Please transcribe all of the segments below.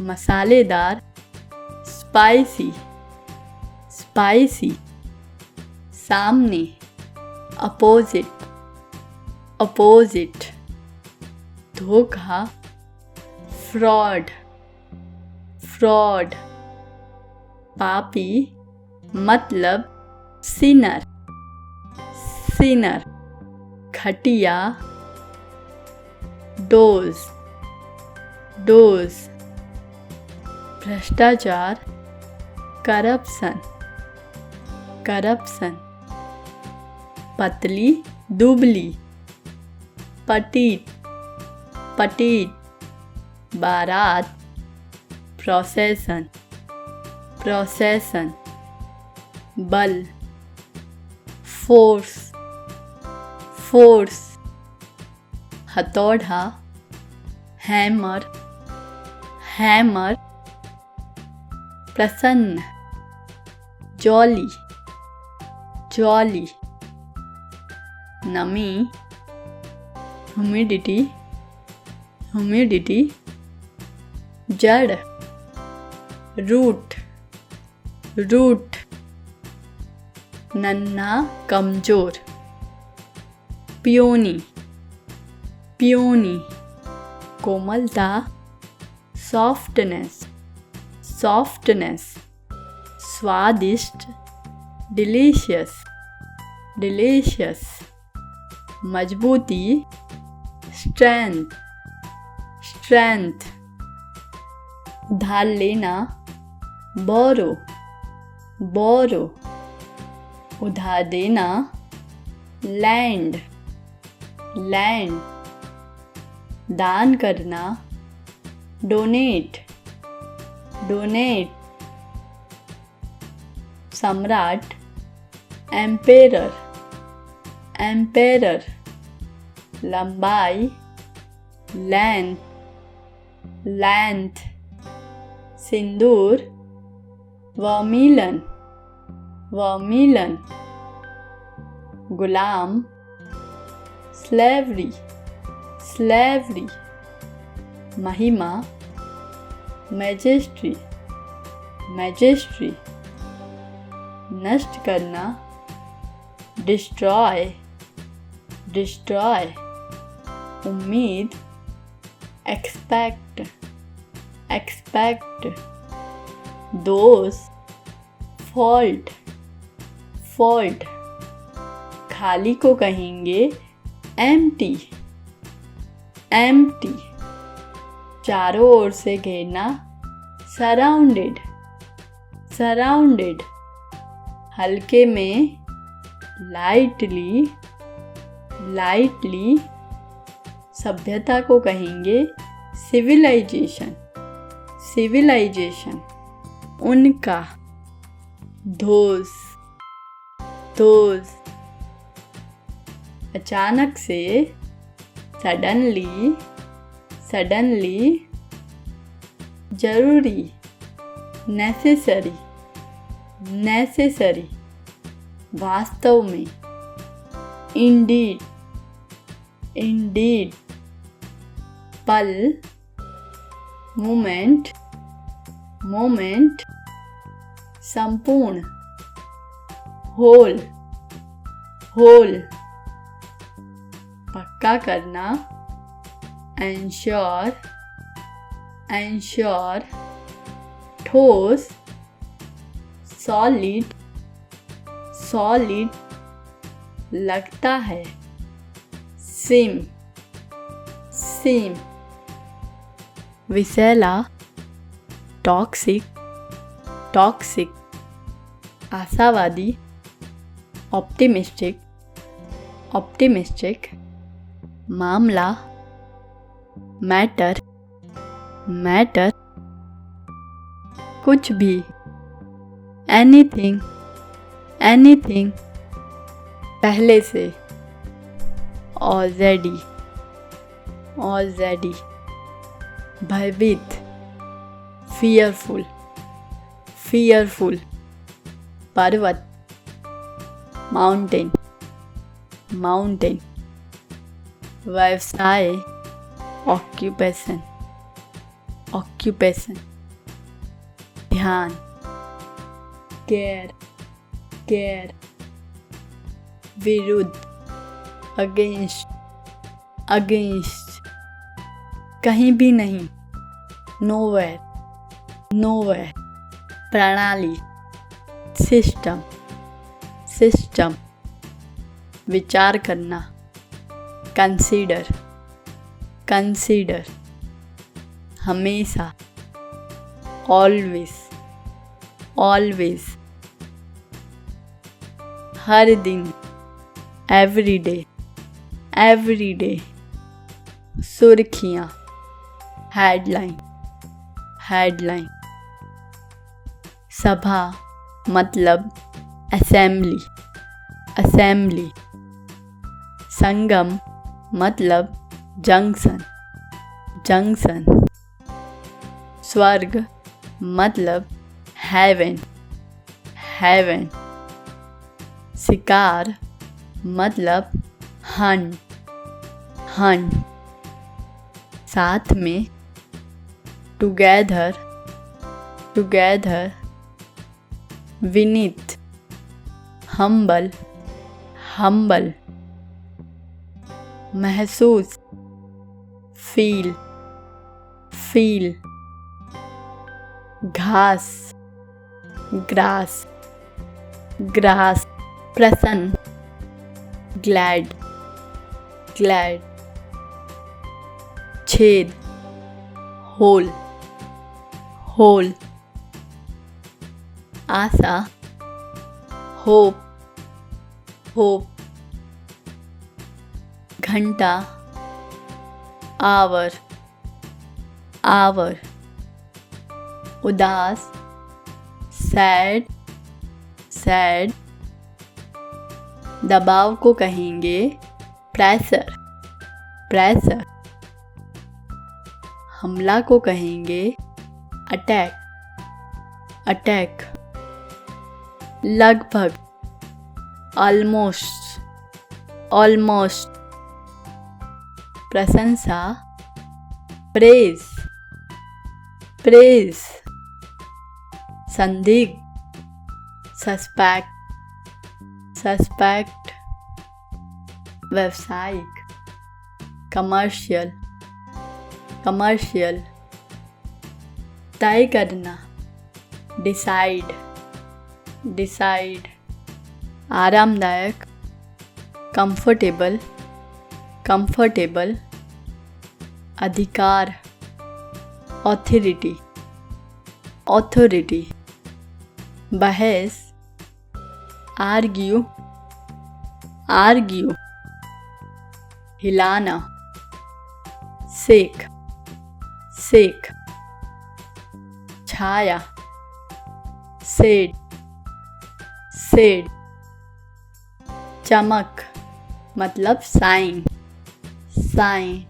मसालेदार, spicy, spicy. सामने, opposite, opposite. धोखा, फ्रॉड, फ्रॉड। पापी मतलब सिनर, सिनर। घटिया, डोज, डोज। भ्रष्टाचार, करप्शन, करप्शन। पतली, दुबली, पटीट, पटीट। बारात, प्रोसेशन, प्रोसेशन। बल, फोर्स, फोर्स। हथौड़ा, हैमर, हैमर। प्रसन्न, जॉली, जॉली। नमी, ह्यूमिडिटी, ह्यूमिडिटी। जड़, रूट, रूट। नन्हा, कमजोर, पियोनी, पियोनी। कोमलता, सॉफ्टनेस, सॉफ्टनेस। स्वादिष्ट, डिलीशियस, डिलीशियस। मजबूती, स्ट्रेंथ, स्ट्रेंथ। उधार लेना, बोरो, बोरो। उधार देना, लैंड, लैंड। दान करना, डोनेट, डोनेट। सम्राट, एम्पेरर, एम्पेरर। लंबाई, लेंथ, लेंथ। सिंदूर, वर्मिलन, वर्मिलन। गुलाम, स्लेवरी, स्लेवरी। महिमा, मैजेस्ट्री, मैजेस्ट्री। नष्ट करना, डिस्ट्रॉय, डिस्ट्रॉय। उम्मीद, एक्सपेक्ट, एक्सपेक्ट। दोष, फॉल्ट, फॉल्ट। खाली को कहेंगे एम्प्टी, एम्प्टी। चारों ओर से घेरना, सराउंडेड, सराउंडेड। हल्के में, लाइटली, लाइटली। सभ्यता को कहेंगे सिविलाइजेशन, सिविलाइजेशन। उनका, धोस, धोस। अचानक से, सडनली, सडनली। जरूरी, नेसेसरी, नेसेसरी। वास्तव में, इंडीड, इंडीड। पल, मोमेंट, मोमेंट। संपूर्ण, होल, होल। पक्का करना, एंश्योर, एंश्योर। ठोस, सॉलिड, सॉलिड। लगता है, सिम, सिम। विषैला, टॉक्सिक, टॉक्सिक। आशावादी, ऑप्टिमिस्टिक, ऑप्टिमिस्टिक। मामला, मैटर, मैटर। कुछ भी, एनीथिंग, एनीथिंग। पहले से, ऑलरेडी, ऑलरेडी। भयभीत, फियरफुल, फियरफुल। पर्वत, माउंटेन, माउंटेन। व्यवसाय, ऑक्यूपेशन, ऑक्यूपेशन, ध्यान, केयर, केयर, विरुद्ध, अगेंस्ट, अगेंस्ट, कहीं भी नहीं, नोवेयर, नोवेयर, प्रणाली, सिस्टम, सिस्टम, विचार करना, कंसीडर, कंसीडर, हमेशा, ऑलवेज, ऑलवेज, हर दिन, एवरीडे, एवरीडे, सुर्खियाँ, हेडलाइन, हेडलाइन, सभा मतलब असेंबली, असेंबली, संगम मतलब जंक्शन, जंक्शन, स्वर्ग मतलब हेवन, हेवन, शिकार मतलब हंट, हंट, साथ में, together, together, Vineet, humble, humble, महसूस, फील, फील, घास, ग्रास, ग्रास, प्रसन्न, ग्लैड, ग्लैड, छेद, होल, होल, आशा, होप, होप, घंटा, आवर, आवर, उदास, सैड, सैड, दबाव को कहेंगे प्रेशर, प्रेशर, हमला को कहेंगे अटैक, अटैक, लगभग, ऑलमोस्ट, ऑलमोस्ट, प्रशंसा, प्रेज, प्रेज, संदिग्ध, सस्पेक्ट, सस्पेक्ट, व्यावसायिक, कमर्शियल, कमर्शियल, तय करना, डिसाइड, डिसाइड, आरामदायक, कंफर्टेबल, कंफर्टेबल, अधिकार, ऑथोरिटी, ऑथोरिटी, बहस, आर्ग्यू, आर्ग्यू, हिलाना, सेक, सेक, छाया, शेड, शेड, चमक मतलब साइन, साइन,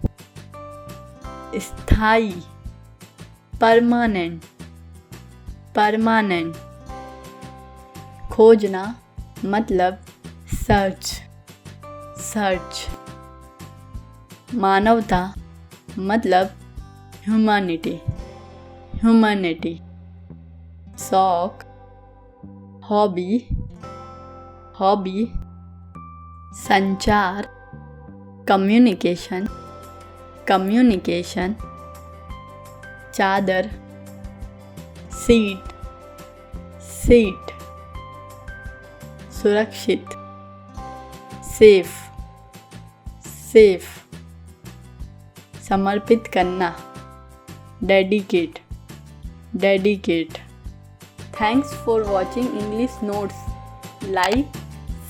स्थायी, परमानेंट, परमानेंट, खोजना मतलब सर्च, सर्च, मानवता मतलब ह्यूमैनिटी, ह्यूमैनिटी, शौक, हॉबी, हॉबी, संचार, कम्युनिकेशन, कम्युनिकेशन, चादर, सीट, सीट, सुरक्षित, सेफ, सेफ, समर्पित करना, dedicate, dedicate. Thanks for watching English notes. Like,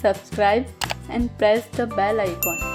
subscribe and press the bell icon.